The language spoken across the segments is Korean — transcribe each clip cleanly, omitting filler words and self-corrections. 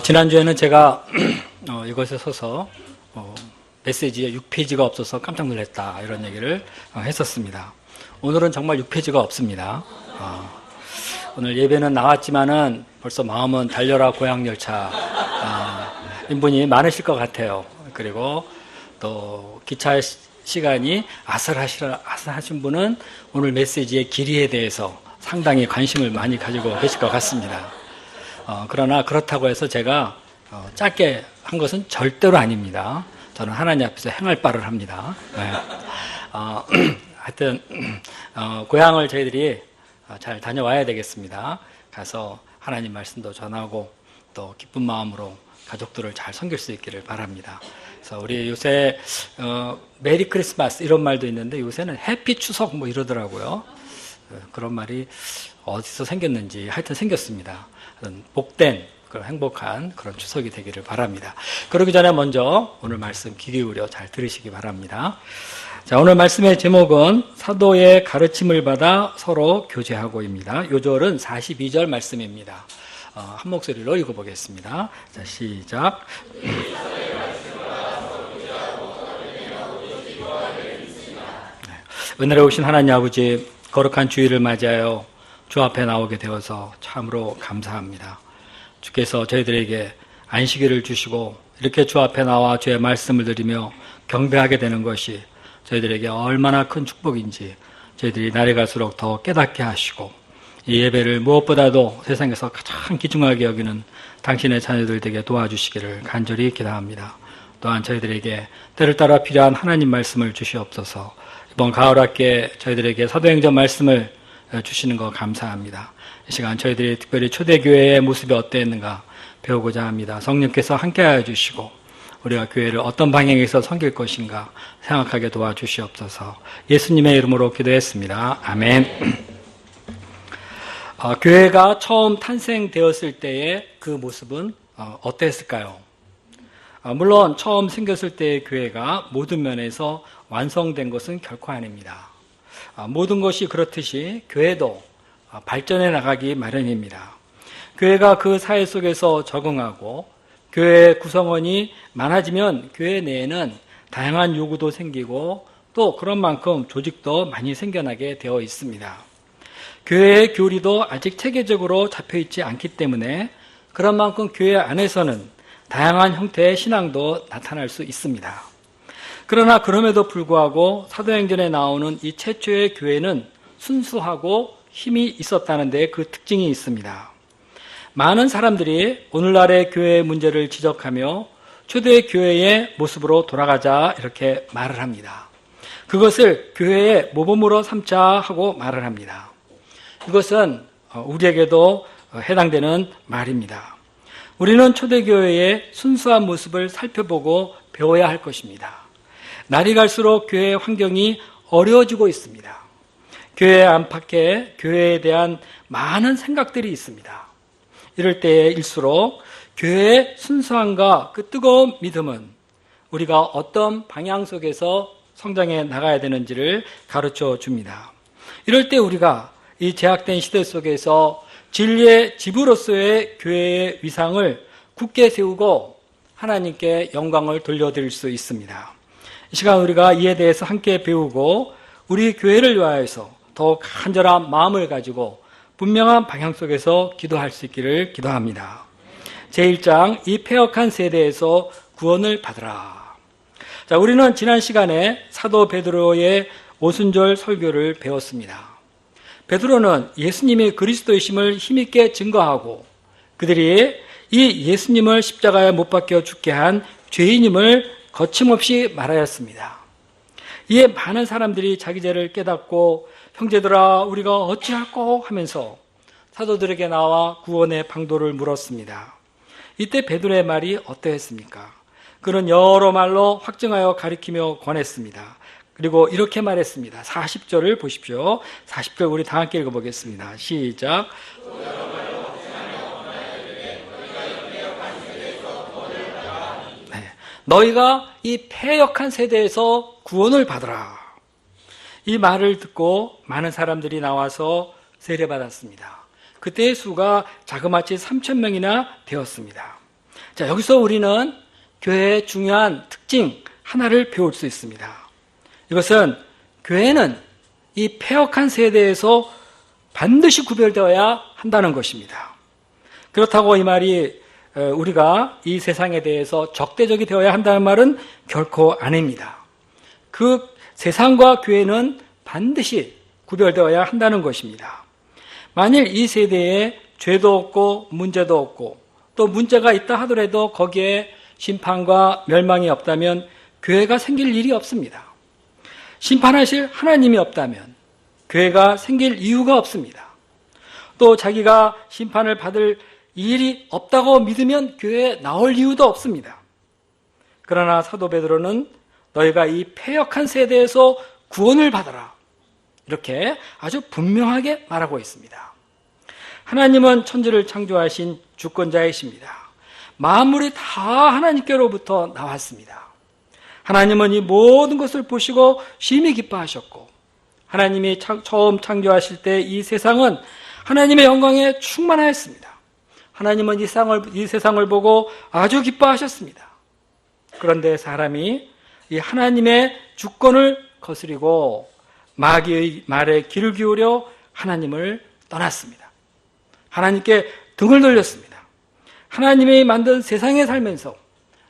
지난주에는 제가 이것에 서서 메시지에 6페이지가 없어서 깜짝 놀랐다 이런 얘기를 했었습니다. 오늘은 정말 6페이지가 없습니다. 오늘 예배는 나왔지만은 벌써 마음은 달려라 고향열차 인분이 많으실 것 같아요. 그리고 또 기차 시간이 아슬아슬하신 분은 오늘 메시지의 길이에 대해서 상당히 관심을 많이 가지고 계실 것 같습니다. 그러나 그렇다고 해서 제가 짧게 한 것은 절대로 아닙니다. 저는 하나님 앞에서 행할 바를 합니다. 네. 하여튼 고향을 저희들이 잘 다녀와야 되겠습니다. 가서 하나님 말씀도 전하고 또 기쁜 마음으로 가족들을 잘 섬길 수 있기를 바랍니다. 그래서 우리 요새 메리 크리스마스 이런 말도 있는데 요새는 해피 추석 뭐 이러더라고요. 그런 말이 어디서 생겼는지 하여튼 생겼습니다. 복된 그런 행복한 그런 추석이 되기를 바랍니다. 그러기 전에 먼저 오늘 말씀 귀 기울여 잘 들으시기 바랍니다. 자, 오늘 말씀의 제목은 사도의 가르침을 받아 서로 교제하고입니다. 요절은 42절 말씀입니다. 한 목소리로 읽어보겠습니다. 자, 시작. 은혜에 오신 하나님 아버지, 거룩한 주일을 맞이하여 주 앞에 나오게 되어서 참으로 감사합니다. 주께서 저희들에게 안식일을 주시고 이렇게 주 앞에 나와 주의 말씀을 드리며 경배하게 되는 것이 저희들에게 얼마나 큰 축복인지 저희들이 날이 갈수록 더 깨닫게 하시고 이 예배를 무엇보다도 세상에서 가장 귀중하게 여기는 당신의 자녀들 되게 도와주시기를 간절히 기도합니다. 또한 저희들에게 때를 따라 필요한 하나님 말씀을 주시옵소서. 이번 가을학기에 저희들에게 사도행전 말씀을 주시는 거 감사합니다. 이 시간 저희들이 특별히 초대교회의 모습이 어땠는가 배우고자 합니다. 성령께서 함께하여 주시고 우리가 교회를 어떤 방향에서 섬길 것인가 생각하게 도와주시옵소서. 예수님의 이름으로 기도했습니다. 아멘. 교회가 처음 탄생되었을 때의 그 모습은 어땠을까요? 물론 처음 생겼을 때의 교회가 모든 면에서 완성된 것은 결코 아닙니다. 모든 것이 그렇듯이 교회도 발전해 나가기 마련입니다. 교회가 그 사회 속에서 적응하고 교회 구성원이 많아지면 교회 내에는 다양한 요구도 생기고 또 그런 만큼 조직도 많이 생겨나게 되어 있습니다. 교회의 교리도 아직 체계적으로 잡혀있지 않기 때문에 그런 만큼 교회 안에서는 다양한 형태의 신앙도 나타날 수 있습니다. 그러나 그럼에도 불구하고 사도행전에 나오는 이 최초의 교회는 순수하고 힘이 있었다는 데 그 특징이 있습니다. 많은 사람들이 오늘날의 교회의 문제를 지적하며 초대 교회의 모습으로 돌아가자 이렇게 말을 합니다. 그것을 교회의 모범으로 삼자 하고 말을 합니다. 이것은 우리에게도 해당되는 말입니다. 우리는 초대교회의 순수한 모습을 살펴보고 배워야 할 것입니다. 날이 갈수록 교회의 환경이 어려워지고 있습니다. 교회 안팎에 교회에 대한 많은 생각들이 있습니다. 이럴 때일수록 교회의 순수함과 그 뜨거운 믿음은 우리가 어떤 방향 속에서 성장해 나가야 되는지를 가르쳐 줍니다. 이럴 때 우리가 이 제약된 시대 속에서 진리의 집으로서의 교회의 위상을 굳게 세우고 하나님께 영광을 돌려드릴 수 있습니다. 이 시간 우리가 이에 대해서 함께 배우고 우리 교회를 위하여서 더욱 간절한 마음을 가지고 분명한 방향 속에서 기도할 수 있기를 기도합니다. 제1장 이 패역한 세대에서 구원을 받으라. 자, 우리는 지난 시간에 사도 베드로의 오순절 설교를 배웠습니다. 베드로는 예수님이 그리스도이심을 힘있게 증거하고 그들이 이 예수님을 십자가에 못 박혀 죽게 한 죄인임을 거침없이 말하였습니다. 이에 많은 사람들이 자기 죄를 깨닫고 형제들아 우리가 어찌할꼬 하면서 사도들에게 나와 구원의 방도를 물었습니다. 이때 베드로의 말이 어떠했습니까? 그는 여러 말로 확증하여 가리키며 권했습니다. 그리고 이렇게 말했습니다. 40절을 보십시오. 40절 우리 다 함께 읽어보겠습니다. 시작. 네. 너희가 이 패역한 세대에서 구원을 받으라. 이 말을 듣고 많은 사람들이 나와서 세례받았습니다. 그때의 수가 자그마치 3,000명이나 되었습니다. 자, 여기서 우리는 교회의 중요한 특징 하나를 배울 수 있습니다. 이것은 교회는 이 패역한 세대에서 반드시 구별되어야 한다는 것입니다. 그렇다고 이 말이 우리가 이 세상에 대해서 적대적이 되어야 한다는 말은 결코 아닙니다. 그 세상과 교회는 반드시 구별되어야 한다는 것입니다. 만일 이 세대에 죄도 없고 문제도 없고 또 문제가 있다 하더라도 거기에 심판과 멸망이 없다면 교회가 생길 일이 없습니다. 심판하실 하나님이 없다면 교회가 생길 이유가 없습니다. 또 자기가 심판을 받을 일이 없다고 믿으면 교회에 나올 이유도 없습니다. 그러나 사도 베드로는 너희가 이 패역한 세대에서 구원을 받아라, 이렇게 아주 분명하게 말하고 있습니다. 하나님은 천지를 창조하신 주권자이십니다. 만물이 다 하나님께로부터 나왔습니다. 하나님은 이 모든 것을 보시고 심히 기뻐하셨고, 하나님이 처음 창조하실 때 이 세상은 하나님의 영광에 충만하였습니다. 하나님은 이 세상을 보고 아주 기뻐하셨습니다. 그런데 사람이 이 하나님의 주권을 거스리고 마귀의 말에 귀를 기울여 하나님을 떠났습니다. 하나님께 등을 돌렸습니다. 하나님이 만든 세상에 살면서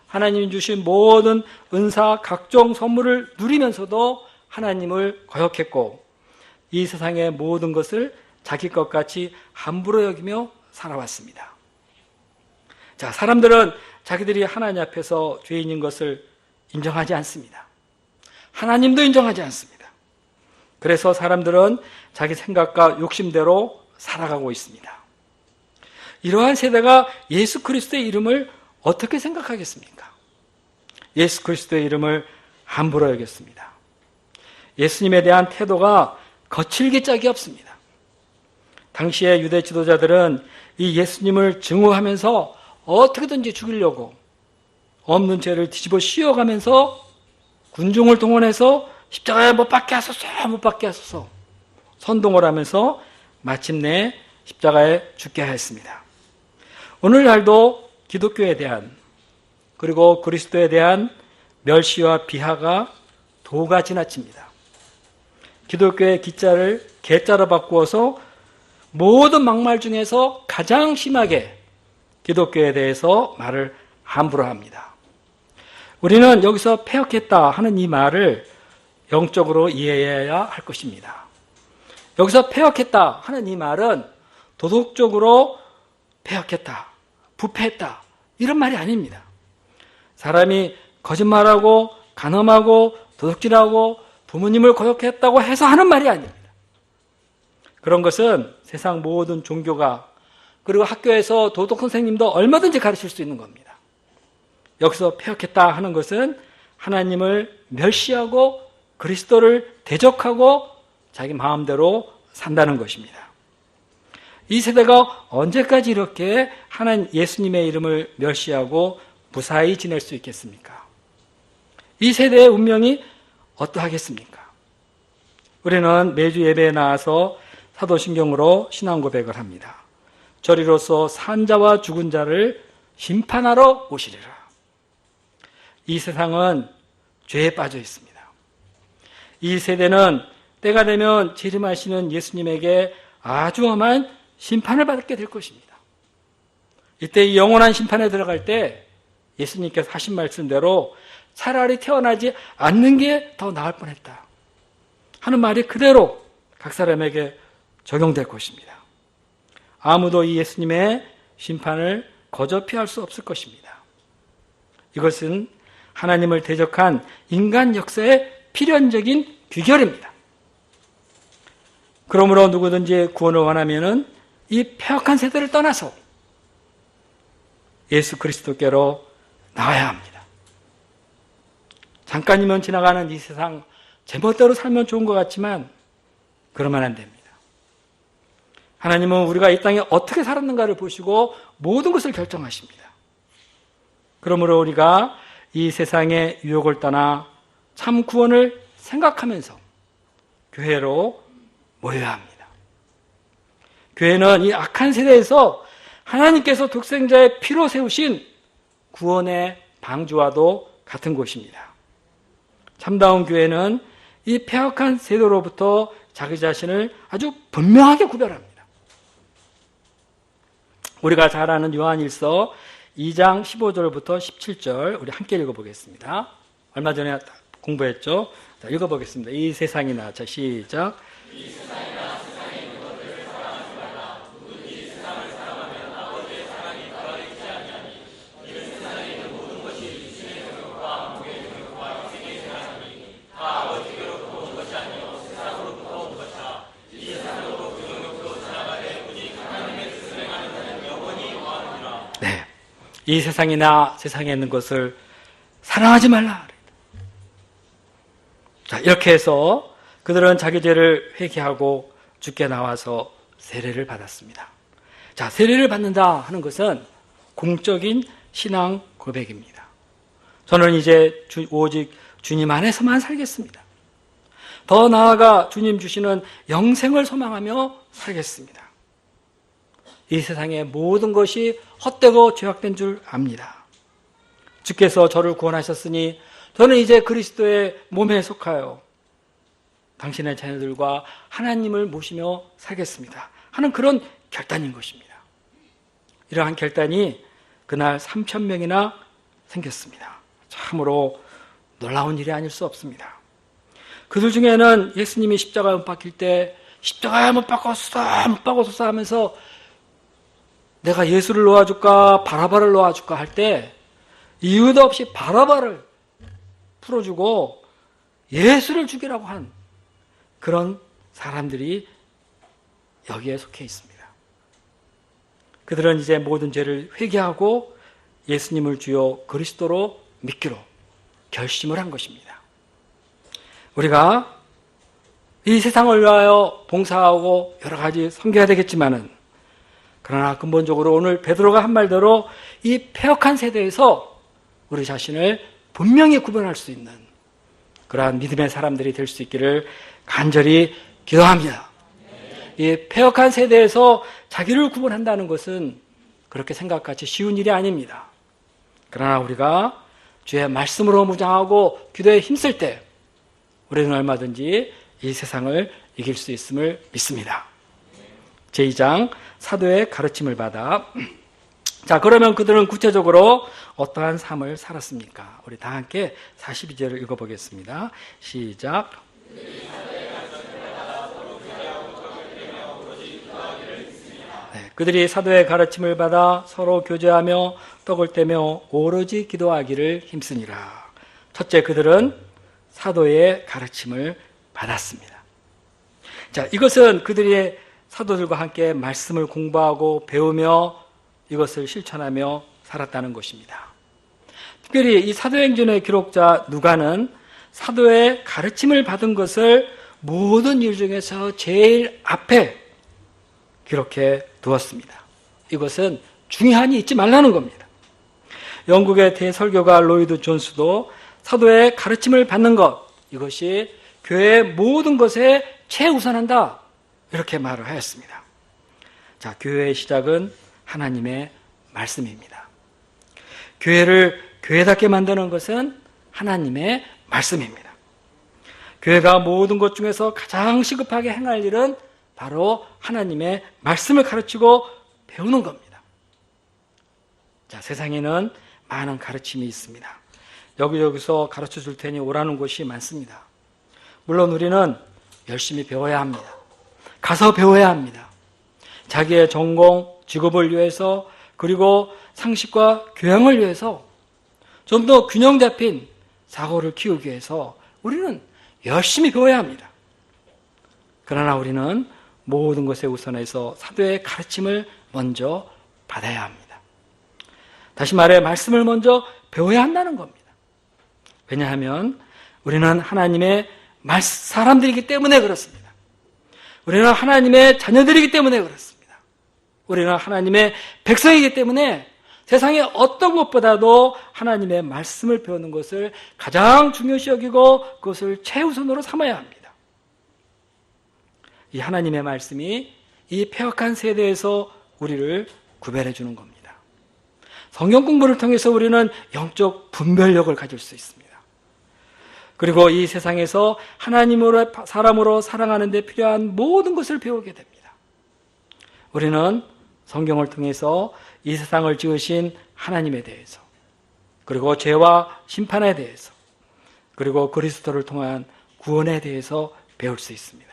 하나님이 주신 모든 은사, 각종 선물을 누리면서도 하나님을 거역했고 이 세상의 모든 것을 자기 것 같이 함부로 여기며 살아왔습니다. 자, 사람들은 자기들이 하나님 앞에서 죄인인 것을 인정하지 않습니다. 하나님도 인정하지 않습니다. 그래서 사람들은 자기 생각과 욕심대로 살아가고 있습니다. 이러한 세대가 예수 그리스도의 이름을 어떻게 생각하겠습니까? 예수 그리스도의 이름을 함부로 여겼습니다. 예수님에 대한 태도가 거칠기 짝이 없습니다. 당시의 유대 지도자들은 이 예수님을 증오하면서 어떻게든지 죽이려고 없는 죄를 뒤집어 씌워가면서 군중을 동원해서 십자가에 못 박게 하소서, 못 박게 하소서 선동을 하면서 마침내 십자가에 죽게 하였습니다. 오늘날도 기독교에 대한 그리고 그리스도에 대한 멸시와 비하가 도가 지나칩니다. 기독교의 기자를 개자로 바꾸어서 모든 막말 중에서 가장 심하게 기독교에 대해서 말을 함부로 합니다. 우리는 여기서 패역했다 하는 이 말을 영적으로 이해해야 할 것입니다. 여기서 패역했다 하는 이 말은 도덕적으로 패역했다, 부패했다 이런 말이 아닙니다. 사람이 거짓말하고 간음하고 도둑질하고 부모님을 거역했다고 해서 하는 말이 아닙니다. 그런 것은 세상 모든 종교가 그리고 학교에서 도덕 선생님도 얼마든지 가르칠 수 있는 겁니다. 여기서 패역했다 하는 것은 하나님을 멸시하고 그리스도를 대적하고 자기 마음대로 산다는 것입니다. 이 세대가 언제까지 이렇게 하나님 예수님의 이름을 멸시하고 무사히 지낼 수 있겠습니까? 이 세대의 운명이 어떠하겠습니까? 우리는 매주 예배에 나와서 사도신경으로 신앙 고백을 합니다. 저리로서 산자와 죽은 자를 심판하러 오시리라. 이 세상은 죄에 빠져 있습니다. 이 세대는 때가 되면 재림하시는 예수님에게 아주 험한 심판을 받게 될 것입니다. 이때 이 영원한 심판에 들어갈 때 예수님께서 하신 말씀대로 차라리 태어나지 않는 게 더 나을 뻔했다 하는 말이 그대로 각 사람에게 적용될 것입니다. 아무도 이 예수님의 심판을 거저 피할 수 없을 것입니다. 이것은 하나님을 대적한 인간 역사의 필연적인 귀결입니다. 그러므로 누구든지 구원을 원하면은 이 패역한 세대를 떠나서 예수 그리스도께로 나와야 합니다. 잠깐이면 지나가는 이 세상 제멋대로 살면 좋은 것 같지만 그러면 안 됩니다. 하나님은 우리가 이 땅에 어떻게 살았는가를 보시고 모든 것을 결정하십니다. 그러므로 우리가 이 세상의 유혹을 떠나 참 구원을 생각하면서 교회로 모여야 합니다. 교회는 이 악한 세대에서 하나님께서 독생자의 피로 세우신 구원의 방주와도 같은 곳입니다. 참다운 교회는 이 폐역한 세대로부터 자기 자신을 아주 분명하게 구별합니다. 우리가 잘 아는 요한일서 2장 15절부터 17절 우리 함께 읽어보겠습니다. 얼마 전에 공부했죠? 자, 읽어보겠습니다. 이 세상이나, 자, 시작. 이 세상이나 세상에 있는 것들을 사랑하지 말라. 누구든지 세상을 사랑하면 아버지의 사랑이 그가 있지 아니하니 이는 세상에 있는 모든 것이 육신의 정욕과 목의 정욕과 생의 생활이니 다 아버지께로부터 온 것이 아니요 세상으로부터 온 것이라. 이 세상으로 그 정욕도 지나가되 오직 하나님의 뜻을 행하는 자는 영원히 거하느니라. 네, 이 세상이나 세상에 있는 것을 사랑하지 말라. 자, 이렇게 해서 그들은 자기 죄를 회개하고 주께 나와서 세례를 받았습니다. 자, 세례를 받는다 하는 것은 공적인 신앙 고백입니다. 저는 이제 오직 주님 안에서만 살겠습니다. 더 나아가 주님 주시는 영생을 소망하며 살겠습니다. 이 세상의 모든 것이 헛되고 죄악된 줄 압니다. 주께서 저를 구원하셨으니 저는 이제 그리스도의 몸에 속하여 당신의 자녀들과 하나님을 모시며 살겠습니다 하는 그런 결단인 것입니다. 이러한 결단이 그날 3,000명이나 생겼습니다. 참으로 놀라운 일이 아닐 수 없습니다. 그들 중에는 예수님이 십자가에 못 박힐 때 십자가에 못 박아주사 하면서 내가 예수를 놓아줄까 바라바를 놓아줄까 할 때 이유도 없이 바라바를 풀어주고 예수를 죽이라고 한 그런 사람들이 여기에 속해 있습니다. 그들은 이제 모든 죄를 회개하고 예수님을 주요 그리스도로 믿기로 결심을 한 것입니다. 우리가 이 세상을 위하여 봉사하고 여러 가지 섬겨야 되겠지만은 그러나 근본적으로 오늘 베드로가 한 말대로 이 폐역한 세대에서 우리 자신을 분명히 구분할 수 있는 그러한 믿음의 사람들이 될 수 있기를 간절히 기도합니다. 이 폐역한 세대에서 자기를 구분한다는 것은 그렇게 생각같이 쉬운 일이 아닙니다. 그러나 우리가 주의 말씀으로 무장하고 기도에 힘쓸 때 우리는 얼마든지 이 세상을 이길 수 있음을 믿습니다. 제2장 사도의 가르침을 받아 자, 그러면 그들은 구체적으로 어떠한 삶을 살았습니까? 우리 다 함께 42절을 읽어보겠습니다. 시작. 네, 그들이 사도의 가르침을 받아 서로 교제하며 떡을 떼며 오로지 기도하기를 힘쓰니라. 첫째, 그들은 사도의 가르침을 받았습니다. 자, 이것은 그들이 사도들과 함께 말씀을 공부하고 배우며 이것을 실천하며 살았다는 것입니다. 특별히 이 사도행전의 기록자 누가는 사도의 가르침을 받은 것을 모든 일 중에서 제일 앞에 기록해 두었습니다. 이것은 중요한이 잊지 말라는 겁니다. 영국의 대설교가 로이드 존스도 사도의 가르침을 받는 것, 이것이 교회의 모든 것에 최우선한다, 이렇게 말을 하였습니다. 자, 교회의 시작은 하나님의 말씀입니다. 교회를 교회답게 만드는 것은 하나님의 말씀입니다. 교회가 모든 것 중에서 가장 시급하게 행할 일은 바로 하나님의 말씀을 가르치고 배우는 겁니다. 자, 세상에는 많은 가르침이 있습니다. 여기저기서 가르쳐 줄 테니 오라는 곳이 많습니다. 물론 우리는 열심히 배워야 합니다. 가서 배워야 합니다. 자기의 전공, 직업을 위해서 그리고 상식과 교양을 위해서 좀 더 균형 잡힌 사고를 키우기 위해서 우리는 열심히 배워야 합니다. 그러나 우리는 모든 것에 우선해서 사도의 가르침을 먼저 받아야 합니다. 다시 말해 말씀을 먼저 배워야 한다는 겁니다. 왜냐하면 우리는 하나님의 사람들이기 때문에 그렇습니다. 우리는 하나님의 자녀들이기 때문에 그렇습니다. 우리는 하나님의 백성이기 때문에 세상의 어떤 것보다도 하나님의 말씀을 배우는 것을 가장 중요시 여기고 그것을 최우선으로 삼아야 합니다. 이 하나님의 말씀이 이 폐역한 세대에서 우리를 구별해 주는 겁니다. 성경 공부를 통해서 우리는 영적 분별력을 가질 수 있습니다. 그리고 이 세상에서 하나님으로 사람으로 살아가는 데 필요한 모든 것을 배우게 됩니다. 우리는 성경을 통해서 이 세상을 지으신 하나님에 대해서, 그리고 죄와 심판에 대해서, 그리고 그리스도를 통한 구원에 대해서 배울 수 있습니다.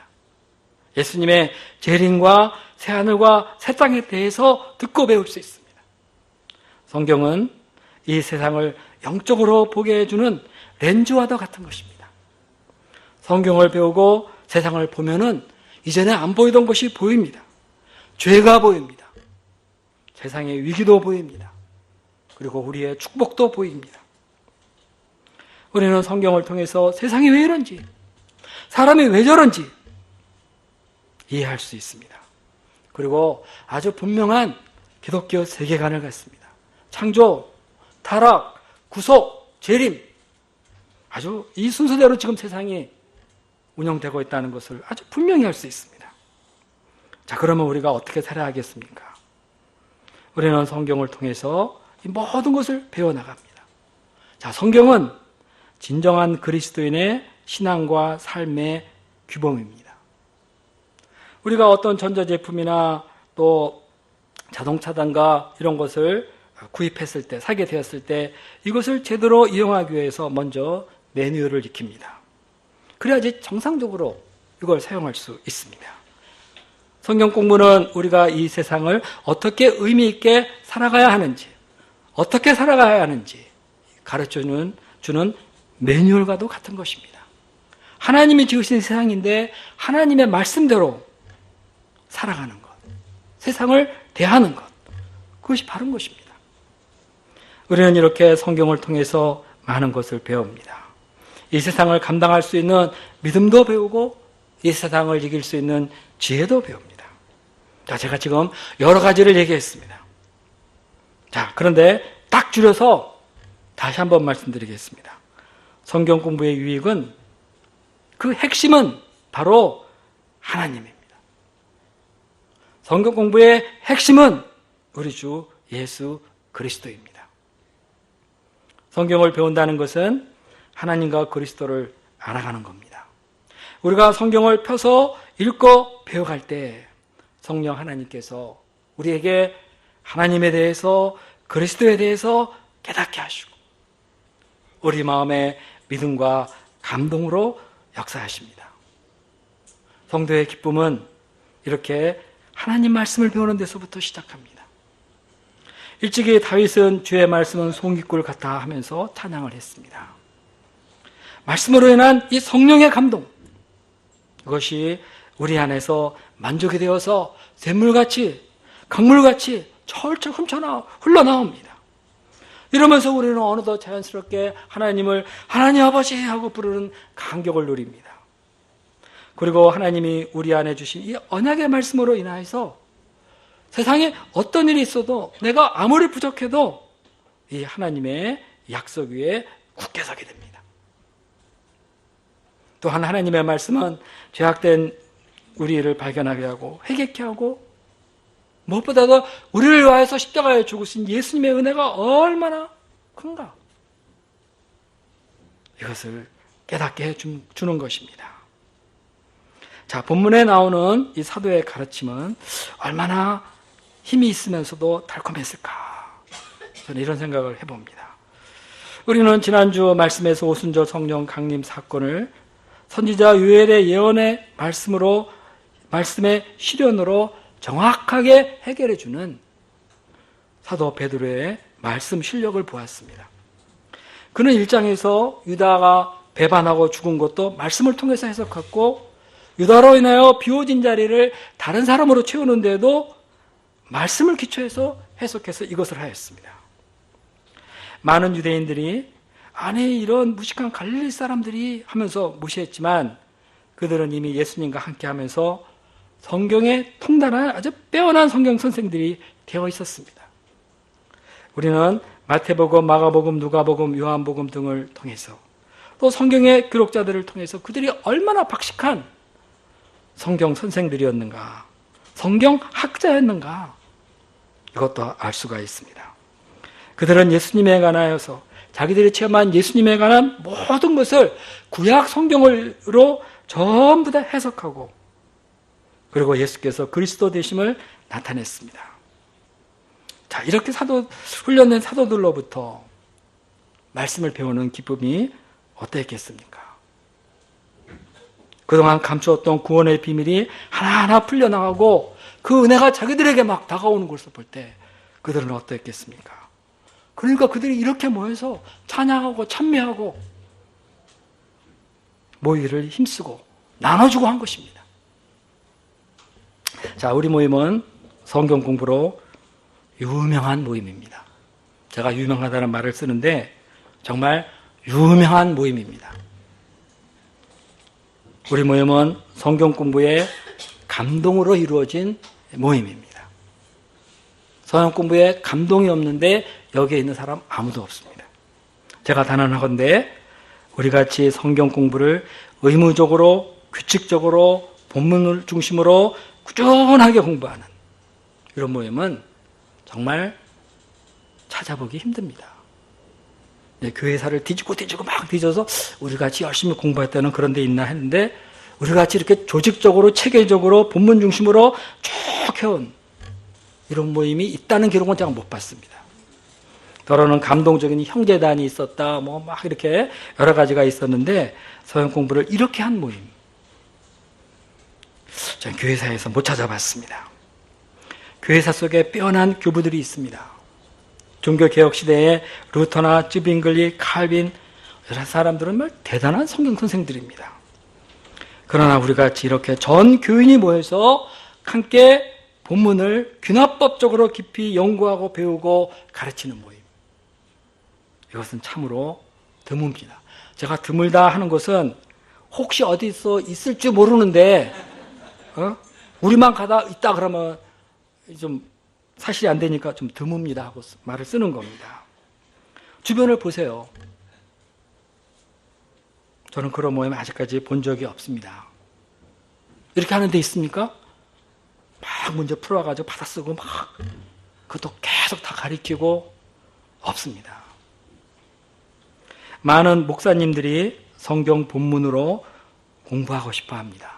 예수님의 재림과 새하늘과 새 땅에 대해서 듣고 배울 수 있습니다. 성경은 이 세상을 영적으로 보게 해주는 렌즈와도 같은 것입니다. 성경을 배우고 세상을 보면은 이전에 안 보이던 것이 보입니다. 죄가 보입니다. 세상의 위기도 보입니다. 그리고 우리의 축복도 보입니다. 우리는 성경을 통해서 세상이 왜 이런지, 사람이 왜 저런지 이해할 수 있습니다. 그리고 아주 분명한 기독교 세계관을 갖습니다. 창조, 타락, 구속, 재림, 아주 이 순서대로 지금 세상이 운영되고 있다는 것을 아주 분명히 알 수 있습니다. 자, 그러면 우리가 어떻게 살아야 하겠습니까? 우리는 성경을 통해서 이 모든 것을 배워나갑니다. 자, 성경은 진정한 그리스도인의 신앙과 삶의 규범입니다. 우리가 어떤 전자제품이나 또 자동차단가 이런 것을 구입했을 때, 사게 되었을 때 이것을 제대로 이용하기 위해서 먼저 매뉴얼을 익힙니다. 그래야지 정상적으로 이걸 사용할 수 있습니다. 성경 공부는 우리가 이 세상을 어떻게 의미 있게 살아가야 하는지, 어떻게 살아가야 하는지 가르쳐주는 매뉴얼과도 같은 것입니다. 하나님이 지으신 세상인데 하나님의 말씀대로 살아가는 것, 세상을 대하는 것, 그것이 바른 것입니다. 우리는 이렇게 성경을 통해서 많은 것을 배웁니다. 이 세상을 감당할 수 있는 믿음도 배우고 이 세상을 이길 수 있는 지혜도 배웁니다. 자, 제가 지금 여러 가지를 얘기했습니다. 자, 그런데 딱 줄여서 다시 한번 말씀드리겠습니다. 성경 공부의 유익은, 그 핵심은 바로 하나님입니다. 성경 공부의 핵심은 우리 주 예수 그리스도입니다. 성경을 배운다는 것은 하나님과 그리스도를 알아가는 겁니다. 우리가 성경을 펴서 읽고 배워갈 때 성령 하나님께서 우리에게 하나님에 대해서, 그리스도에 대해서 깨닫게 하시고 우리 마음에 믿음과 감동으로 역사하십니다. 성도의 기쁨은 이렇게 하나님 말씀을 배우는 데서부터 시작합니다. 일찍이 다윗은 주의 말씀은 송깃굴 같아 하면서 찬양을 했습니다. 말씀으로 인한 이 성령의 감동, 그것이 우리 안에서 만족이 되어서 샘물같이, 강물같이 철철 흘러나옵니다. 이러면서 우리는 어느덧 자연스럽게 하나님을 하나님 아버지 하고 부르는 감격을 누립니다. 그리고 하나님이 우리 안에 주신 이 언약의 말씀으로 인하여서 세상에 어떤 일이 있어도 내가 아무리 부족해도 이 하나님의 약속 위에 굳게 서게 됩니다. 또한 하나님의 말씀은 죄악된 우리를 발견하게 하고 회개케 하고 무엇보다도 우리를 위하여서 십자가에 죽으신 예수님의 은혜가 얼마나 큰가, 이것을 깨닫게 해주는 것입니다. 자, 본문에 나오는 이 사도의 가르침은 얼마나 힘이 있으면서도 달콤했을까, 저는 이런 생각을 해봅니다. 우리는 지난주 말씀에서 오순절 성령 강림 사건을 선지자 요엘의 예언의 말씀의 실현으로 정확하게 해결해 주는 사도 베드로의 말씀 실력을 보았습니다. 그는 1장에서 유다가 배반하고 죽은 것도 말씀을 통해서 해석했고, 유다로 인하여 비워진 자리를 다른 사람으로 채우는데도 말씀을 기초해서 해석해서 이것을 하였습니다. 많은 유대인들이 아니 이런 무식한 갈릴리 사람들이 하면서 무시했지만 그들은 이미 예수님과 함께하면서 성경에 통달한 아주 빼어난 성경 선생들이 되어 있었습니다. 우리는 마태복음, 마가복음, 누가복음, 요한복음 등을 통해서 또 성경의 기록자들을 통해서 그들이 얼마나 박식한 성경 선생들이었는가, 성경 학자였는가, 이것도 알 수가 있습니다. 그들은 예수님에 관하여서 자기들이 체험한 예수님에 관한 모든 것을 구약 성경으로 전부 다 해석하고 그리고 예수께서 그리스도 되심을 나타냈습니다. 자, 이렇게 훈련된 사도들로부터 말씀을 배우는 기쁨이 어땠겠습니까? 그동안 감추었던 구원의 비밀이 하나하나 풀려나가고 그 은혜가 자기들에게 막 다가오는 것을 볼 때 그들은 어땠겠습니까? 그러니까 그들이 이렇게 모여서 찬양하고 찬미하고 모이를 힘쓰고 나눠주고 한 것입니다. 자, 우리 모임은 성경 공부로 유명한 모임입니다. 제가 유명하다는 말을 쓰는데 정말 유명한 모임입니다. 우리 모임은 성경 공부의 감동으로 이루어진 모임입니다. 성경 공부에 감동이 없는데 여기에 있는 사람 아무도 없습니다. 제가 단언하건대 우리 같이 성경 공부를 의무적으로 규칙적으로 본문을 중심으로 꾸준하게 공부하는 이런 모임은 정말 찾아보기 힘듭니다. 네, 교회사를 뒤지고 막 뒤져서 우리 같이 열심히 공부했다는 그런 데 있나 했는데 우리 같이 이렇게 조직적으로 체계적으로 본문 중심으로 쭉 해온 이런 모임이 있다는 기록은 제가 못 봤습니다. 더러는 감동적인 형제단이 있었다, 뭐 막 이렇게 여러 가지가 있었는데 성경 공부를 이렇게 한 모임, 저는 교회사에서 못 찾아봤습니다. 교회사 속에 빼어난 교부들이 있습니다. 종교개혁 시대에 루터나 쯔빙글리, 칼빈 이런 사람들은 정말 대단한 성경 선생들입니다. 그러나 우리가 같이 이렇게 전 교인이 모여서 함께 본문을 균화법적으로 깊이 연구하고 배우고 가르치는 모임, 이것은 참으로 드뭅니다. 제가 드물다 하는 것은 혹시 어디서 있을 줄 모르는데 우리만 가다 있다 그러면 좀 사실이 안 되니까 좀 드뭅니다 하고 말을 쓰는 겁니다. 주변을 보세요. 저는 그런 모임 아직까지 본 적이 없습니다. 이렇게 하는 데 있습니까? 막 문제 풀어가지고 받아쓰고 막 그것도 계속 다 가리키고 없습니다. 많은 목사님들이 성경 본문으로 공부하고 싶어 합니다.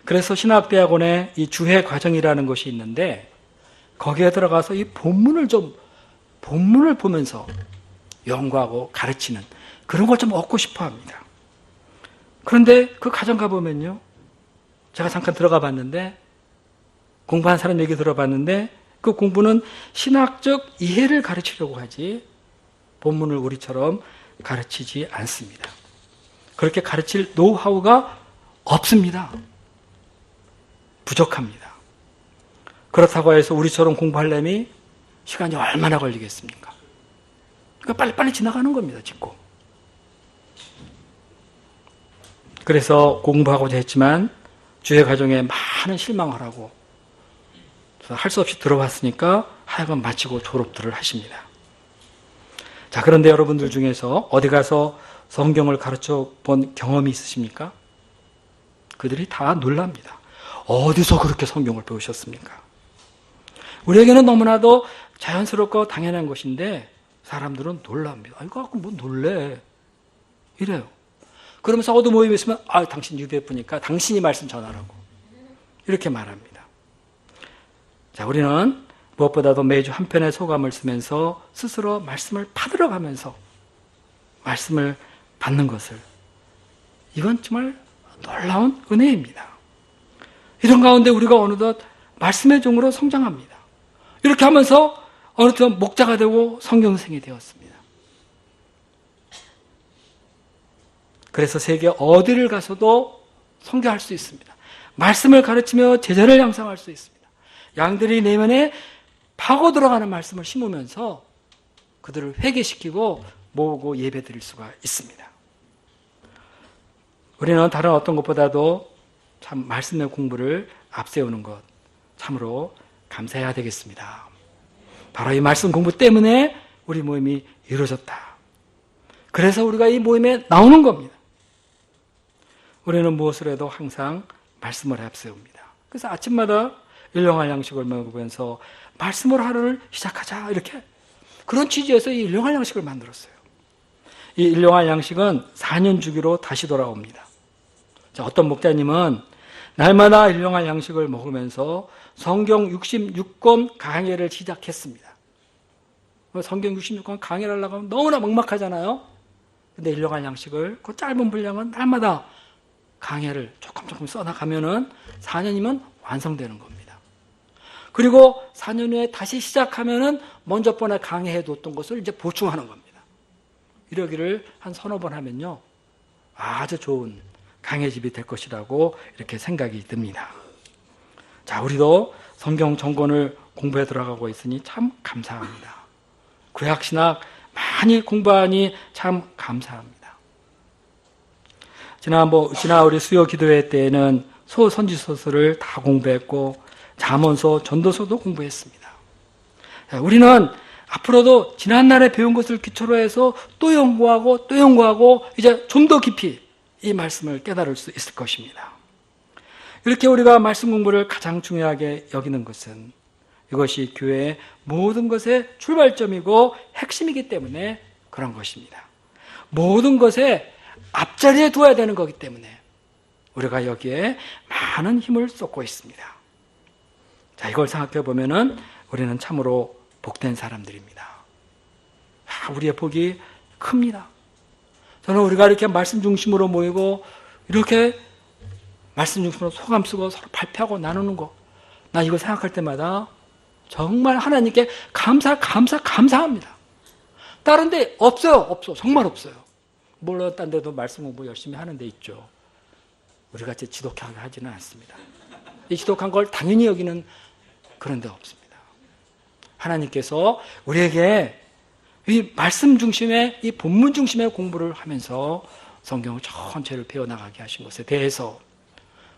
그래서 신학대학원에 이 주해 과정이라는 것이 있는데 거기에 들어가서 이 본문을 보면서 연구하고 가르치는 그런 걸 좀 얻고 싶어 합니다. 그런데 그 과정 가보면요, 제가 잠깐 들어가 봤는데 공부한 사람 얘기 들어봤는데 그 공부는 신학적 이해를 가르치려고 하지 본문을 우리처럼 가르치지 않습니다. 그렇게 가르칠 노하우가 없습니다. 부족합니다. 그렇다고 해서 우리처럼 공부하려면 시간이 얼마나 걸리겠습니까? 그러니까 빨리빨리 지나가는 겁니다. 짚고. 그래서 공부하고자 했지만 주의 과정에 많은 실망을 하고 할 수 없이 들어왔으니까 하여간 마치고 졸업들을 하십니다. 자, 그런데 여러분들 중에서 어디 가서 성경을 가르쳐 본 경험이 있으십니까? 그들이 다 놀랍니다. 어디서 그렇게 성경을 배우셨습니까? 우리에게는 너무나도 자연스럽고 당연한 것인데 사람들은 놀랍니다. 이거 갖고 뭐 놀래? 이래요. 그러면서 어디 모임에 있으면 당신 유대부니까 당신이 말씀 전하라고 이렇게 말합니다. 자, 우리는 무엇보다도 매주 한 편의 소감을 쓰면서 스스로 말씀을 파들어가면서 말씀을 받는 것을, 이건 정말 놀라운 은혜입니다. 이런 가운데 우리가 어느덧 말씀의 종으로 성장합니다. 이렇게 하면서 어느덧 목자가 되고 성경생이 되었습니다. 그래서 세계 어디를 가서도 선교할 수 있습니다. 말씀을 가르치며 제자를 양성할 수 있습니다. 양들이 내면에 파고 들어가는 말씀을 심으면서 그들을 회개시키고 모으고 예배드릴 수가 있습니다. 우리는 다른 어떤 것보다도 참 말씀의 공부를 앞세우는 것 참으로 감사해야 되겠습니다. 바로 이 말씀 공부 때문에 우리 모임이 이루어졌다. 그래서 우리가 이 모임에 나오는 겁니다. 우리는 무엇을 해도 항상 말씀을 앞세웁니다. 그래서 아침마다 일용할 양식을 먹으면서 말씀으로 하루를 시작하자 이렇게 그런 취지에서 이 일용할 양식을 만들었어요. 이 일용할 양식은 4년 주기로 다시 돌아옵니다. 자, 어떤 목자님은 날마다 일용할 양식을 먹으면서 성경 66권 강해를 시작했습니다. 성경 66권 강해를 하려고 하면 너무나 막막하잖아요. 근데 일용할 양식을 그 짧은 분량은 날마다 강해를 조금 써나가면은 4년이면 완성되는 겁니다. 그리고 4년 후에 다시 시작하면은 먼저 번에 강해해뒀던 것을 이제 보충하는 겁니다. 이러기를 한 서너 번 하면요, 아주 좋은 강해집이 될 것이라고 이렇게 생각이 듭니다. 자, 우리도 성경 전권을 공부해 들어가고 있으니 참 감사합니다. 구약신학 많이 공부하니 참 감사합니다. 지난 우리 수요 기도회 때에는 소선지서서를 다 공부했고 잠언서, 전도서도 공부했습니다. 자, 우리는 앞으로도 지난날에 배운 것을 기초로 해서 또 연구하고 이제 좀 더 깊이 이 말씀을 깨달을 수 있을 것입니다. 이렇게 우리가 말씀 공부를 가장 중요하게 여기는 것은 이것이 교회의 모든 것의 출발점이고 핵심이기 때문에 그런 것입니다. 모든 것의 앞자리에 두어야 되는 거기 때문에 우리가 여기에 많은 힘을 쏟고 있습니다. 자, 이걸 생각해 보면은 우리는 참으로 복된 사람들입니다. 우리의 복이 큽니다. 저는 우리가 이렇게 말씀 중심으로 모이고 이렇게 말씀 중심으로 소감 쓰고 서로 발표하고 나누는 거, 나 이거 생각할 때마다 정말 하나님께 감사합니다. 다른 데 없어요. 정말 없어요. 물론 딴 데도 말씀 공부 열심히 하는 데 있죠. 우리같이 지독하게 하지는 않습니다. 이 지독한 걸 당연히 여기는 그런 데 없습니다. 하나님께서 우리에게 이 말씀 중심의, 이 본문 중심의 공부를 하면서 성경을 전체를 배워나가게 하신 것에 대해서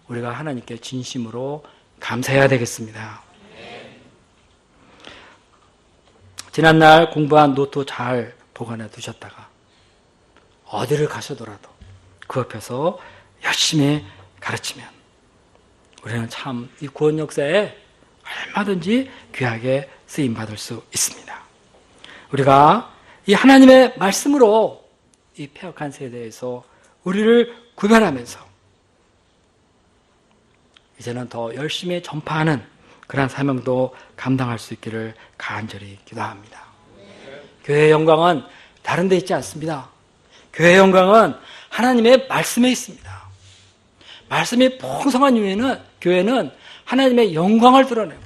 우리가 하나님께 진심으로 감사해야 되겠습니다. 지난날 공부한 노트 잘 보관해 두셨다가 어디를 가셔더라도 그 옆에서 열심히 가르치면 우리는 참 이 구원 역사에 얼마든지 귀하게 쓰임받을 수 있습니다. 우리가 이 하나님의 말씀으로 이 패역한 세대에서 우리를 구별하면서 이제는 더 열심히 전파하는 그런 사명도 감당할 수 있기를 간절히 기도합니다. 교회의 영광은 다른 데 있지 않습니다. 교회의 영광은 하나님의 말씀에 있습니다. 말씀이 풍성한 교회는 하나님의 영광을 드러내고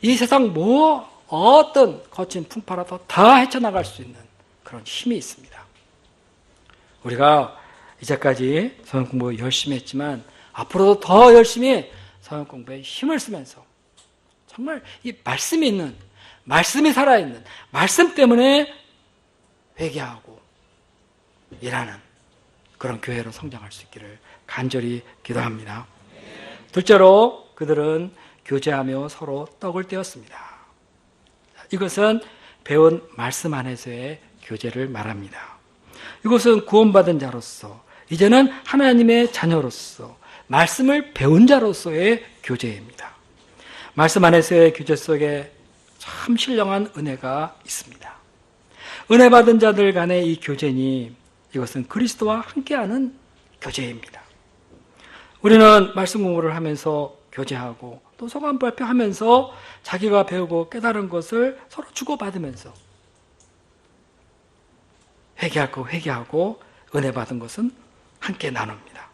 이 세상 어떤 거친 풍파라도 다 헤쳐나갈 수 있는 그런 힘이 있습니다. 우리가 이제까지 성경 공부 열심히 했지만 앞으로도 더 열심히 성경 공부에 힘을 쓰면서 정말 이 말씀이 있는, 말씀이 살아있는 말씀 때문에 회개하고 일하는 그런 교회로 성장할 수 있기를 간절히 기도합니다. 둘째로 그들은 교제하며 서로 떡을 떼었습니다. 이것은 배운 말씀 안에서의 교제를 말합니다. 이것은 구원받은 자로서 이제는 하나님의 자녀로서 말씀을 배운 자로서의 교제입니다. 말씀 안에서의 교제 속에 참 신령한 은혜가 있습니다. 은혜 받은 자들 간의 이 교제니 이것은 그리스도와 함께하는 교제입니다. 우리는 말씀 공부를 하면서 교제하고 또 소감 발표하면서 자기가 배우고 깨달은 것을 서로 주고받으면서 회개할 거 회개하고 은혜 받은 것은 함께 나눕니다.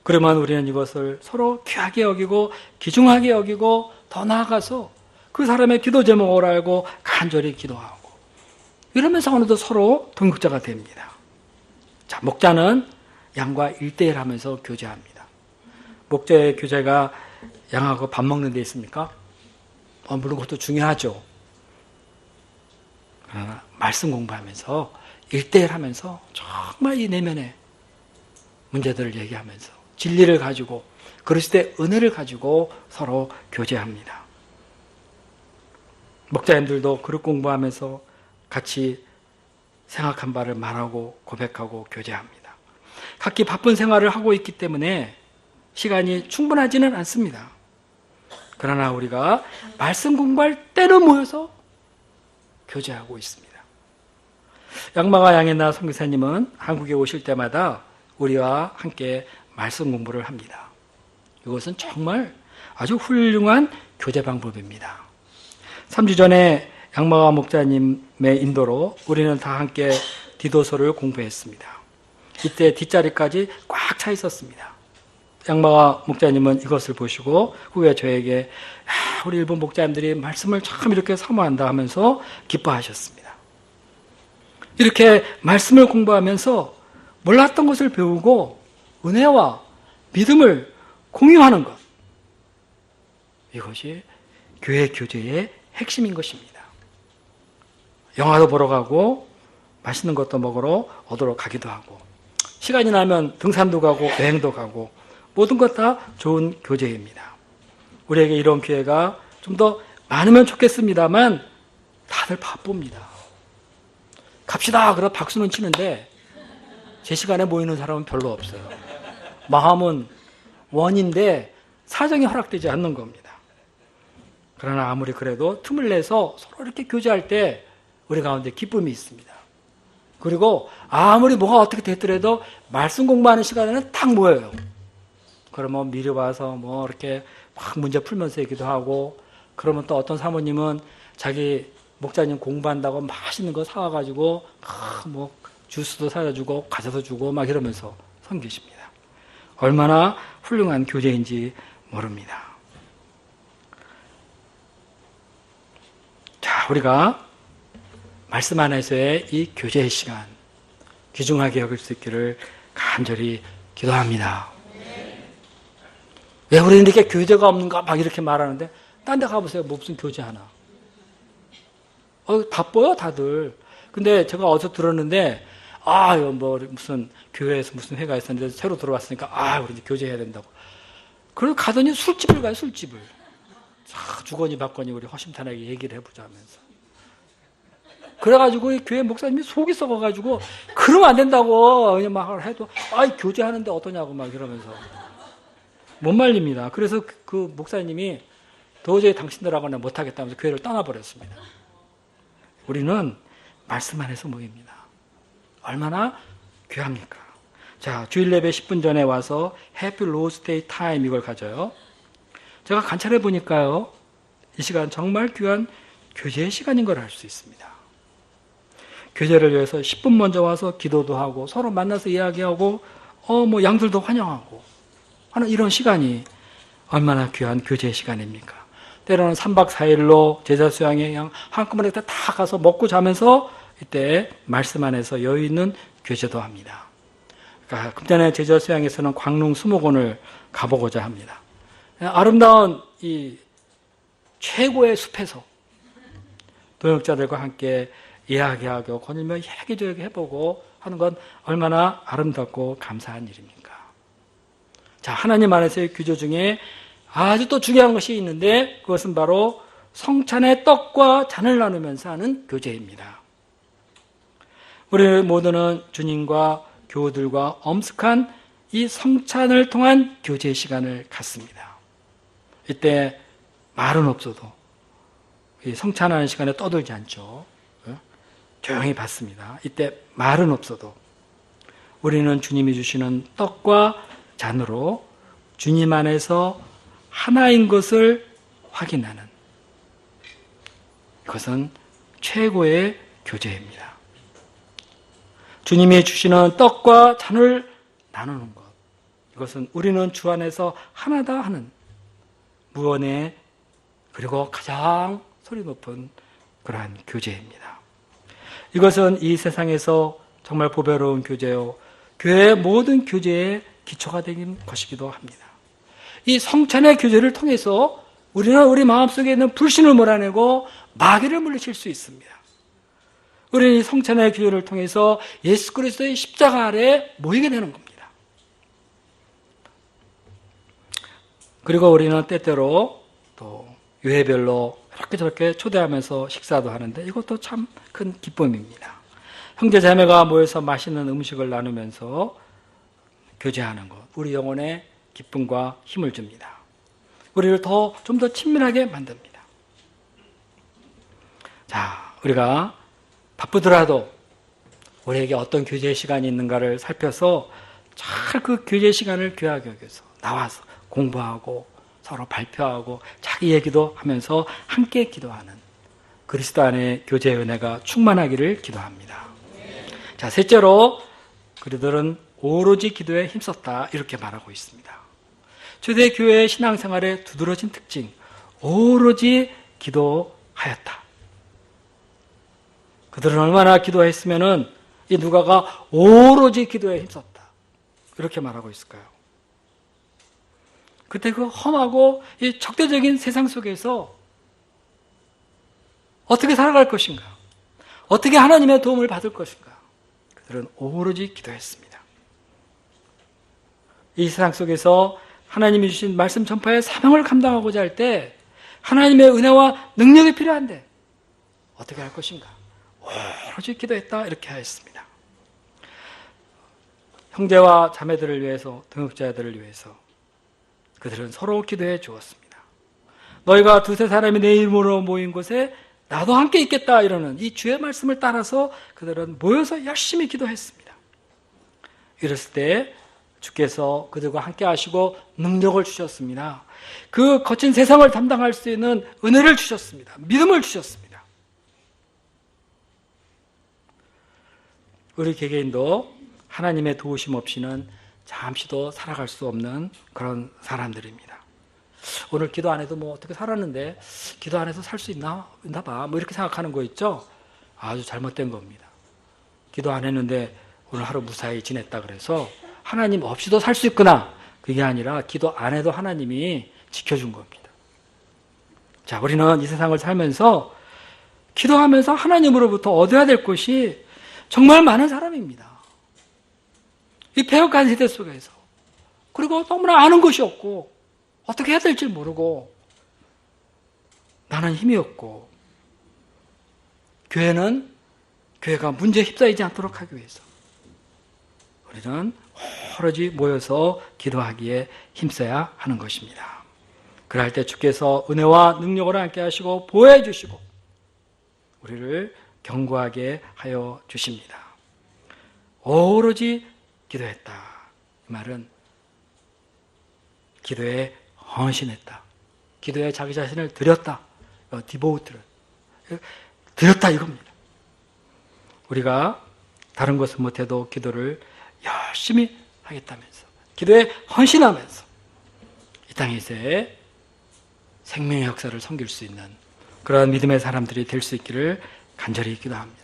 그러면 우리는 이것을 서로 귀하게 여기고 귀중하게 여기고 더 나아가서 그 사람의 기도 제목을 알고 간절히 기도하고 이러면서 어느덧 서로 동역자가 됩니다. 자, 목자는 양과 1대1 하면서 교제합니다. 목자의 교제가 양하고 밥 먹는 데 있습니까? 물론 그것도 중요하죠. 그러나 말씀 공부하면서 1대1 하면서 정말 이 내면의 문제들을 얘기하면서 진리를 가지고 그리스도의 은혜를 가지고 서로 교제합니다. 목자님들도 그릇 공부하면서 같이 생각한 바를 말하고 고백하고 교제합니다. 각기 바쁜 생활을 하고 있기 때문에 시간이 충분하지는 않습니다. 그러나 우리가 말씀 공부할 때는 모여서 교제하고 있습니다. 양마가 양혜나 선교사님은 한국에 오실 때마다 우리와 함께 말씀 공부를 합니다. 이것은 정말 아주 훌륭한 교제 방법입니다. 3주 전에 양마가 목자님의 인도로 우리는 다 함께 디도서를 공부했습니다. 이때 뒷자리까지 꽉 차 있었습니다. 양마가 목자님은 이것을 보시고 후에 저에게 우리 일본 목자님들이 말씀을 참 이렇게 사모한다 하면서 기뻐하셨습니다. 이렇게 말씀을 공부하면서 몰랐던 것을 배우고 은혜와 믿음을 공유하는 것, 이것이 교회 교제의 핵심인 것입니다. 영화도 보러 가고 맛있는 것도 먹으러 얻으러 가기도 하고 시간이 나면 등산도 가고 여행도 가고 모든 것 다 좋은 교제입니다. 우리에게 이런 기회가 좀 더 많으면 좋겠습니다만 다들 바쁩니다. 갑시다 그러다 박수는 치는데 제 시간에 모이는 사람은 별로 없어요. 마음은 원인데 사정이 허락되지 않는 겁니다. 그러나 아무리 그래도 틈을 내서 서로 이렇게 교제할 때 우리 가운데 기쁨이 있습니다. 그리고 아무리 뭐가 어떻게 됐더라도 말씀 공부하는 시간에는 딱 모여요. 그러면 미리 와서 뭐 이렇게 막 문제 풀면서 얘기도 하고, 그러면 또 어떤 사모님은 자기 목자님 공부한다고 맛있는 거 사와가지고 뭐 주스도 사다 주고 과자도 주고 막 이러면서 섬기십니다. 얼마나 훌륭한 교제인지 모릅니다. 자, 우리가 말씀 안에서의 이 교제의 시간 귀중하게 여길 수 있기를 간절히 기도합니다. 왜 우리는 이렇게 교제가 없는가 막 이렇게 말하는데 딴 데 가보세요. 뭐 무슨 교제 하나. 바빠요 다들. 근데 제가 어디서 들었는데 뭐 무슨 교회에서 무슨 회가 있었는데 새로 들어왔으니까 우리 이제 교제해야 된다고. 그리고 가더니 술집을 가요. 술집을. 주거니 받거니 우리 허심탄회하게 얘기를 해보자 하면서. 그래가지고 이 교회 목사님이 속이 썩어가지고 그러면 안 된다고 그냥 막 해도 교제하는데 어떠냐고 막 이러면서 못 말립니다. 그래서 그 목사님이 도저히 당신들하고는 못하겠다면서 교회를 떠나버렸습니다. 우리는 말씀 안에서 모입니다. 얼마나 귀합니까? 자, 주일 예배 10분 전에 와서 해피 로스데이 타임 이걸 가져요. 제가 관찰해 보니까요, 이 시간 정말 귀한 교제의 시간인 걸 알 수 있습니다. 교제를 위해서 10분 먼저 와서 기도도 하고 서로 만나서 이야기하고 뭐 양들도 환영하고 하는 이런 시간이 얼마나 귀한 교제의 시간입니까? 때로는 3박 4일로 제자 수양에 그냥 한꺼번에 다 가서 먹고 자면서 이때 말씀 안에서 여유 있는 교제도 합니다. 그러니까 금년에 제자 수양에서는 광릉 수목원을 가보고자 합니다. 아름다운 이 최고의 숲에서 동역자들과 함께 이야기하고 거닐며 얘기저기 해보고 하는 건 얼마나 아름답고 감사한 일입니까? 자, 하나님 안에서의 규조 중에 아주 또 중요한 것이 있는데 그것은 바로 성찬의 떡과 잔을 나누면서 하는 교제입니다. 우리 모두는 주님과 교우들과 엄숙한 이 성찬을 통한 교제의 시간을 갖습니다. 이때 말은 없어도 이 성찬하는 시간에 떠들지 않죠. 조용히 받습니다. 이때 말은 없어도 우리는 주님이 주시는 떡과 잔으로 주님 안에서 하나인 것을 확인하는, 이것은 최고의 교제입니다. 주님이 주시는 떡과 잔을 나누는 것, 이것은 우리는 주 안에서 하나다 하는 무언의 그리고 가장 소리 높은 그러한 교제입니다. 이것은 이 세상에서 정말 보배로운 교제요, 교회의 모든 교제의 기초가 되는 것이기도 합니다. 이 성찬의 교제를 통해서 우리는 우리 마음속에 있는 불신을 몰아내고 마귀를 물리칠 수 있습니다. 우리는 이 성찬의 교제를 통해서 예수 그리스도의 십자가 아래 모이게 되는 겁니다. 그리고 우리는 때때로 또 유해별로 이렇게 저렇게 초대하면서 식사도 하는데 이것도 참 큰 기쁨입니다. 형제 자매가 모여서 맛있는 음식을 나누면서 교제하는 것, 우리 영혼에 기쁨과 힘을 줍니다. 우리를 좀 더 친밀하게 만듭니다. 자, 우리가 바쁘더라도 우리에게 어떤 교제 시간이 있는가를 살펴서 잘 그 교제 시간을 귀하게 여겨서 나와서 공부하고 서로 발표하고 자기 얘기도 하면서 함께 기도하는 그리스도 안의 교제의 은혜가 충만하기를 기도합니다. 자, 셋째로 그들은 오로지 기도에 힘썼다 이렇게 말하고 있습니다. 초대교회의 신앙생활의 두드러진 특징, 오로지 기도하였다. 그들은 얼마나 기도했으면은 이 누가가 오로지 기도에 힘썼다 이렇게 말하고 있을까요? 그때 그 험하고 이 적대적인 세상 속에서 어떻게 살아갈 것인가? 어떻게 하나님의 도움을 받을 것인가? 그들은 오로지 기도했습니다. 이 세상 속에서 하나님이 주신 말씀 전파의 사명을 감당하고자 할 때 하나님의 은혜와 능력이 필요한데 어떻게 할 것인가? 오로지 기도했다 이렇게 하였습니다. 형제와 자매들을 위해서, 동역자들을 위해서 그들은 서로 기도해 주었습니다. 너희가 두세 사람이 내 이름으로 모인 곳에 나도 함께 있겠다 이러는 이 주의 말씀을 따라서 그들은 모여서 열심히 기도했습니다. 이랬을 때 주께서 그들과 함께 하시고 능력을 주셨습니다. 그 거친 세상을 담당할 수 있는 은혜를 주셨습니다. 믿음을 주셨습니다. 우리 개개인도 하나님의 도우심 없이는 잠시도 살아갈 수 없는 그런 사람들입니다. 오늘 기도 안 해도 뭐 어떻게 살았는데 기도 안 해서 살 수 있나 봐. 뭐 이렇게 생각하는 거 있죠? 아주 잘못된 겁니다. 기도 안 했는데 오늘 하루 무사히 지냈다 그래서 하나님 없이도 살 수 있구나. 그게 아니라 기도 안 해도 하나님이 지켜준 겁니다. 자, 우리는 이 세상을 살면서 기도하면서 하나님으로부터 얻어야 될 것이 정말 많은 사람입니다. 이 배역한 세대 속에서. 그리고 너무나 아는 것이 없고 어떻게 해야 될지 모르고 나는 힘이 없고 교회가 문제에 휩싸이지 않도록 하기 위해서 우리는 오로지 모여서 기도하기에 힘써야 하는 것입니다. 그럴 때 주께서 은혜와 능력으로 함께 하시고 보호해 주시고 우리를 견고하게 하여 주십니다. 오로지 기도했다. 이 말은 기도에 헌신했다. 기도에 자기 자신을 드렸다. 디보우트를 드렸다 이겁니다. 우리가 다른 것은 못해도 기도를 열심히 하겠다면서 기도에 헌신하면서 이 땅에서의 생명의 역사를 섬길 수 있는 그런 믿음의 사람들이 될 수 있기를 간절히 기도합니다.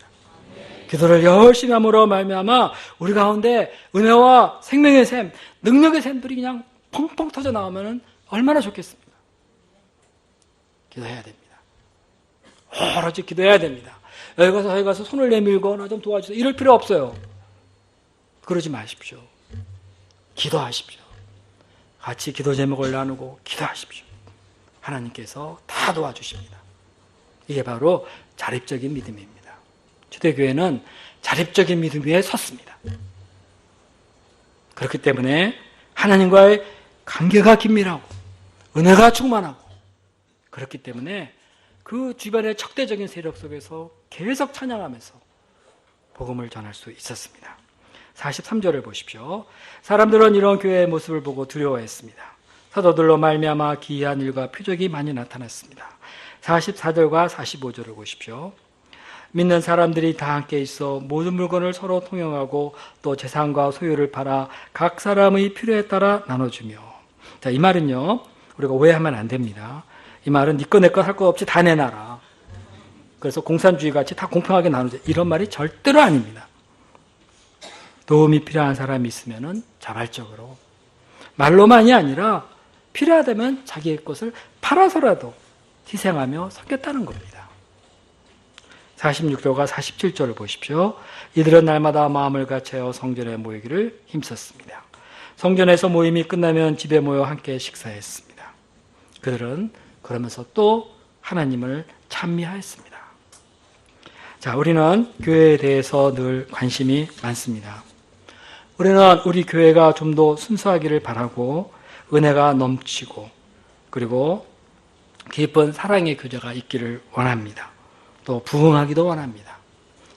기도를 열심히 함으로 말미암아 우리 가운데 은혜와 생명의 샘, 능력의 샘들이 그냥 펑펑 터져 나오면 얼마나 좋겠습니까? 기도해야 됩니다. 오로지 기도해야 됩니다. 여기 가서 손을 내밀고 나 좀 도와주세요. 이럴 필요 없어요. 그러지 마십시오. 기도하십시오. 같이 기도 제목을 나누고 기도하십시오. 하나님께서 다 도와주십니다. 이게 바로 자립적인 믿음입니다. 초대교회는 자립적인 믿음 위에 섰습니다. 그렇기 때문에 하나님과의 관계가 긴밀하고 은혜가 충만하고 그렇기 때문에 그 주변의 적대적인 세력 속에서 계속 찬양하면서 복음을 전할 수 있었습니다. 43절을 보십시오. 사람들은 이런 교회의 모습을 보고 두려워했습니다. 사도들로 말미암아 기이한 일과 표적이 많이 나타났습니다. 44절과 45절을 보십시오. 믿는 사람들이 다 함께 있어 모든 물건을 서로 통용하고 또 재산과 소유를 팔아 각 사람의 필요에 따라 나눠주며. 자, 이 말은요, 우리가 오해하면 안 됩니다. 이 말은 네 거 내 거 할 거 없이 다 내놔라. 그래서 공산주의 같이 다 공평하게 나누자. 이런 말이 절대로 아닙니다. 도움이 필요한 사람이 있으면은 자발적으로 말로만이 아니라 필요하다면 자기의 것을 팔아서라도 희생하며 섬겼다는 겁니다. 46절과 47절을 보십시오. 이들은 날마다 마음을 같이하여 성전에 모이기를 힘썼습니다. 성전에서 모임이 끝나면 집에 모여 함께 식사했습니다. 그들은 그러면서 또 하나님을 찬미하였습니다. 자, 우리는 교회에 대해서 늘 관심이 많습니다. 우리는 우리 교회가 좀 더 순수하기를 바라고 은혜가 넘치고 그리고 깊은 사랑의 교제가 있기를 원합니다. 또 부흥하기도 원합니다.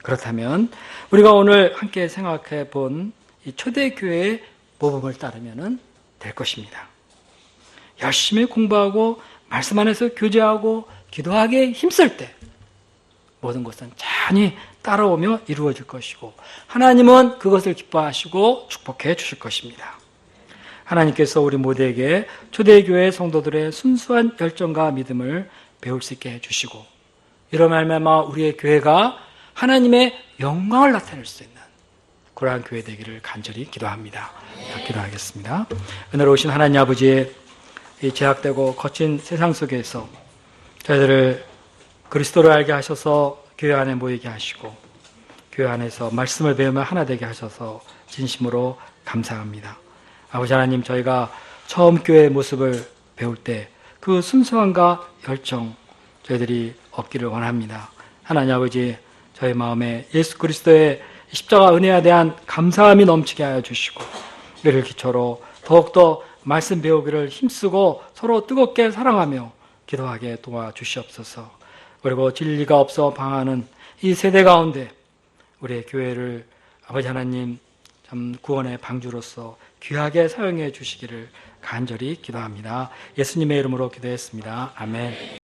그렇다면 우리가 오늘 함께 생각해 본 이 초대교회의 모범을 따르면 될 것입니다. 열심히 공부하고 말씀 안에서 교제하고 기도하기에 힘쓸 때 모든 것은 자연히 따라오며 이루어질 것이고 하나님은 그것을 기뻐하시고 축복해 주실 것입니다. 하나님께서 우리 모두에게 초대교회 성도들의 순수한 열정과 믿음을 배울 수 있게 해주시고 이로 말미암아 우리의 교회가 하나님의 영광을 나타낼 수 있는 그러한 교회 되기를 간절히 기도합니다. 기도하겠습니다. 은혜로우신 하나님 아버지의 이 제약되고 거친 세상 속에서 저희들을 그리스도를 알게 하셔서 교회 안에 모이게 하시고 교회 안에서 말씀을 배우며 하나 되게 하셔서 진심으로 감사합니다. 아버지 하나님, 저희가 처음 교회의 모습을 배울 때 그 순수함과 열정 저희들이 얻기를 원합니다. 하나님 아버지, 저희 마음에 예수 그리스도의 십자가 은혜에 대한 감사함이 넘치게 하여 주시고 이를 기초로 더욱더 말씀 배우기를 힘쓰고 서로 뜨겁게 사랑하며 기도하게 도와주시옵소서. 그리고 진리가 없어 방하는 이 세대 가운데 우리의 교회를 아버지 하나님 참 구원의 방주로서 귀하게 사용해 주시기를 간절히 기도합니다. 예수님의 이름으로 기도했습니다. 아멘.